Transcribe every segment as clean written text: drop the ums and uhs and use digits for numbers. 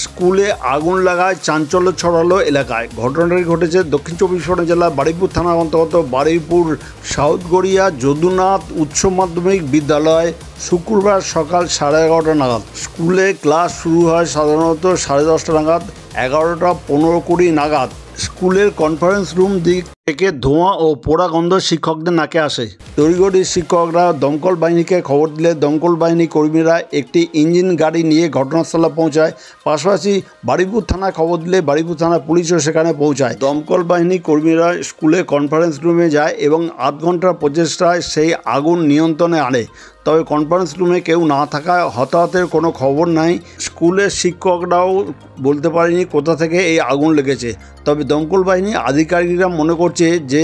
স্কুলে আগুন লাগায় চাঞ্চল্য ছড়ালো এলাকায়। ঘটনাটি ঘটেছে দক্ষিণ চব্বিশ পরগনা জেলার বারুইপুর থানার অন্তর্গত বারুইপুর সাউথ গড়িয়া যদুনাথ উচ্চ মাধ্যমিক বিদ্যালয় শুক্রবার সকাল 11:30 নাগাদ। স্কুলে ক্লাস শুরু হয় সাধারণত 10:30 নাগাদ। 11:15-20 নাগাদ স্কুলের কনফারেন্স রুম দিক থেকে ধোঁয়া ও পোড়া গন্ধ শিক্ষকদের নাকে আসে। তড়িঘড়ি শিক্ষকরা দমকল বাহিনীকে খবর দিলে দমকল বাহিনী কর্মীরা একটি ইঞ্জিন গাড়ি নিয়ে ঘটনাস্থলে পৌঁছায়। পাশাপাশি বারুইপুর থানায় খবর দিলে বারুইপুর থানার পুলিশও সেখানে পৌঁছায়। দমকল বাহিনী কর্মীরা স্কুলে কনফারেন্স রুমে যায় এবং আধ ঘন্টার প্রচেষ্টায় সেই আগুন নিয়ন্ত্রণে আনে। তবে কনফারেন্স রুমে কেউ না থাকায় হতাহতের কোনো খবর নাই। স্কুলের শিক্ষকরাও বলতে পারেনি কোথা থেকে এই আগুন লেগেছে। তবে দমকল বাহিনী আধিকারিকরা মনে করছে যে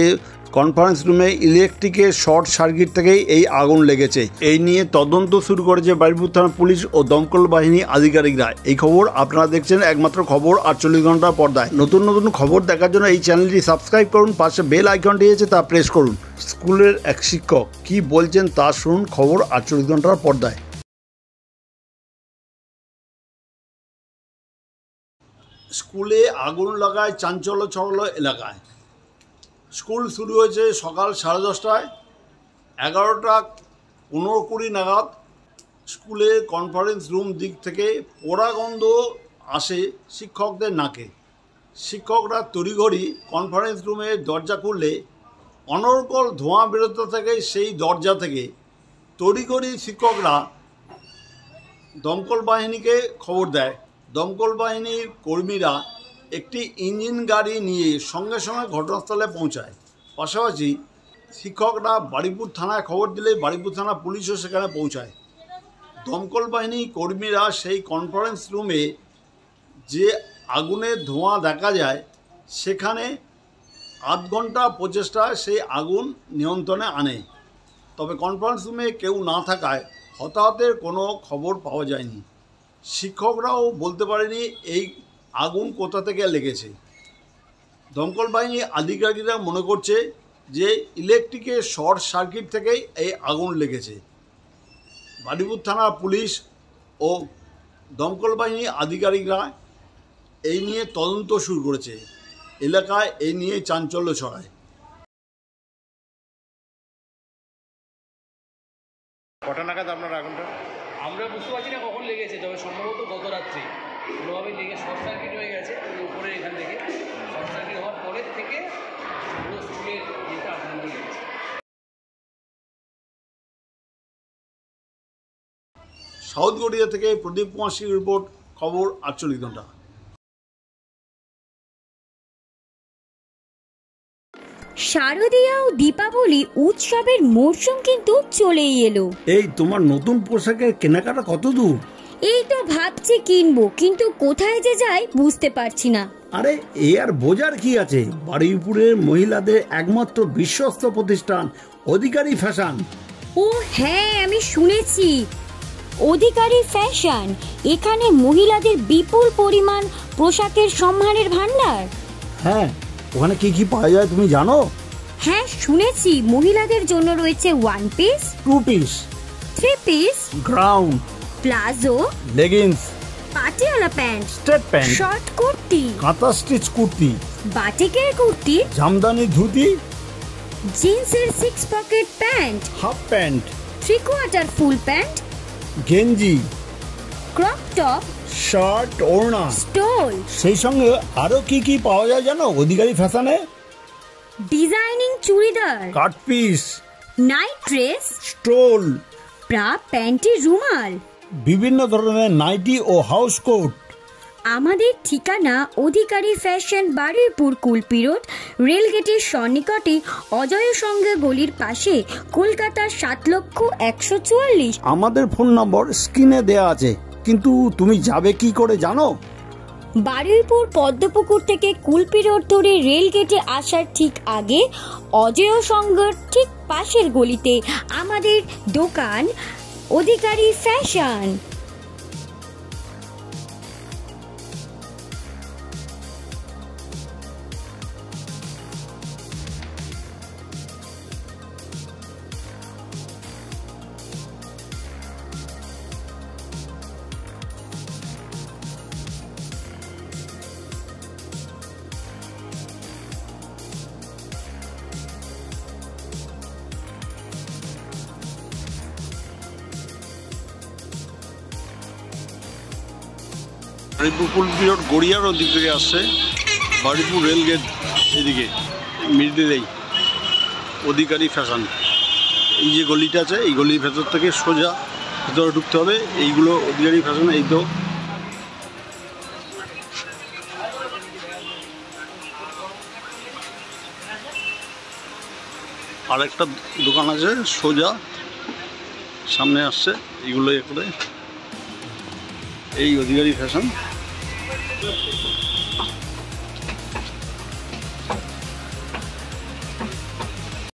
কনফারেন্স রুমে ইলেকট্রিকের শর্ট সার্কিট থেকেই এই আগুন লেগেছে। এই নিয়ে তদন্ত শুরু করেছে বারুইপুর থানা পুলিশ ও দমকল বাহিনী আধিকারিকরা। এই খবর আপনারা দেখছেন একমাত্র খবর 48 ঘন্টার পর্দায়। নতুন নতুন খবর দেখার জন্য এই চ্যানেলটি সাবস্ক্রাইব করুন, পাশে বেল আইকনটি আছে তা প্রেস করুন। স্কুলের এক শিক্ষক কি বলছেন তা শুনুন খবর 48 ঘন্টার পর্দায়। স্কুলে আগুন লাগায় চাঞ্চল্য ছড়ালো এলাকায়। স্কুল শুরু হয়েছে সকাল 10:30টায়। 11:15-20 নাগাদ স্কুলের কনফারেন্স রুম দিক থেকে পোড়া গন্ধ আসে শিক্ষকদের নাকে। শিক্ষকরা তড়িঘড়ি কনফারেন্স রুমের দরজা খুললে অনর্গল ধোঁয়া বেরোতে থাকে। সেই দরজা থেকে তড়িঘড়ি শিক্ষকরা দমকল বাহিনীকে খবর দেয়। দমকল বাহিনীর কর্মীরা একটি ইঞ্জিন গাড়ি নিয়ে সঙ্গে সঙ্গে ঘটনাস্থলে পৌঁছায়। পাশাপাশি শিক্ষকরা বারুইপুর থানায় খবর দিলে বারুইপুর থানা পুলিশও সেখানে পৌঁছায়। দমকল বাহিনী কর্মীরা সেই কনফারেন্স রুমে যে আগুনের ধোঁয়া দেখা যায় সেখানে আধ ঘন্টা প্রচেষ্টায় সেই আগুন নিয়ন্ত্রণে আনে। তবে কনফারেন্স রুমে কেউ না থাকায় হতাহতের কোনো খবর পাওয়া যায়নি। শিক্ষকরাও বলতে পারেনি এই আগুন কোথা থেকে লেগেছে। দমকল বাহিনী আধিকারিকরা মনে করছে যে ইলেকট্রিকের শর্ট সার্কিট থেকেই এই আগুন লেগেছে। বারুইপুর থানার পুলিশ ও দমকল বাহিনী আধিকারিকরা এই নিয়ে তদন্ত শুরু করেছে। এলাকায় এই নিয়ে চাঞ্চল্য ছড়ায়। কটা নাগাদ আপনার আগুনটা? আমরা বুঝতে পারছি না কখন লেগেছে, তবে সম্ভবত গত রাত্রি কোনোভাবে লেগে শর্ট সার্কিট হয়ে গেছে। উপরে এখান থেকে শর্ট সার্কিট হওয়ার পরের থেকে পুরো স্কুলের ইয়েটা আগুন লেগেছে। সাউথ গড়িয়া থেকে প্রদীপ কুমার সিং রিপোর্ট, খবর 48 ঘন্টা। শারদীয়া ও দীপাবলি উৎসবের মরশুম কিন্তু চলেই এলো। এই তোমার নতুন পোশাকের কেনাকাটা কত দূর? এই তো ভাবছি কিনবো, কিন্তু কোথায় যে যাই বুঝতে পারছি না। আরে এ আর বোঝার কি আছে, বারুইপুরের মহিলাদের একমাত্র বিশ্বস্ত প্রতিষ্ঠান অধিকারী ফ্যাশন। ও হ্যাঁ, আমি শুনেছি অধিকারী ফ্যাশন। এখানে মহিলাদের বিপুল পরিমাণ পোশাকের সম্মানের ভান্ডার। হ্যাঁ, ওখানে কি কি পাওয়া যায় তুমি জানো? হ্যাঁ শুনেছি, মহিলাদের জন্য রয়েছে 1 piece, 2 piece, 3 piece, ground, palazzo, leggings, Patiala pant, straight pant, short kurti, কাঁথা স্টিচ কুর্তি, বাটিকের কুর্তি, জামদানি ধুতি, জিন্সের 6 pocket pant, half pant, 3/4 full pant, গেঞ্জি, ক্রপ টপ, শার্ট, ওড়না, স্টোল। সেই সঙ্গে আরো কি কি পাওয়া যায় জানো অধিকারী ফ্যাশনে? Designing churidar, cut piece, night dress, stole, bra, panty, রুমাল, বিভিন্ন ধরনের নাইটি ও হাউস কোট। আমাদের ঠিকানা অধিকারী ফ্যাশন, বারুইপুর কুলপি রোড, রেলগেটের সন্নিকটে, অজয় সঙ্গে গলির পাশে, কলকাতা 7,144। আমাদের ফোন নম্বর স্ক্রিনে দেয়া আছে, কিন্তু তুমি যাবে কি করে জানো? বারুইপুর পদ্মপুকুর থেকে কুলপি রোড ধরে রেলগেটে আসার ঠিক আগে অজয় সংঘর ঠিক পাশের গলিতে আমাদের দোকান অধিকারী ফ্যাশন। বারুইপুর কুলপিরোড গড়িয়ার ওদিক থেকে আসছে, বারুইপুর রেলগেট এদিকে মিডিলেই অধিকারী ফ্যাশন। এই যে গলিটা আছে, এই গলির ভেতর থেকে সোজা ভেতরে ঢুকতে হবে। এইগুলো অধিকারী ফ্যাশন। এই তো আর একটা দোকান আছে সোজা সামনে আসছে, এইগুলো এ করে এই অধিকারী ফ্যাশন।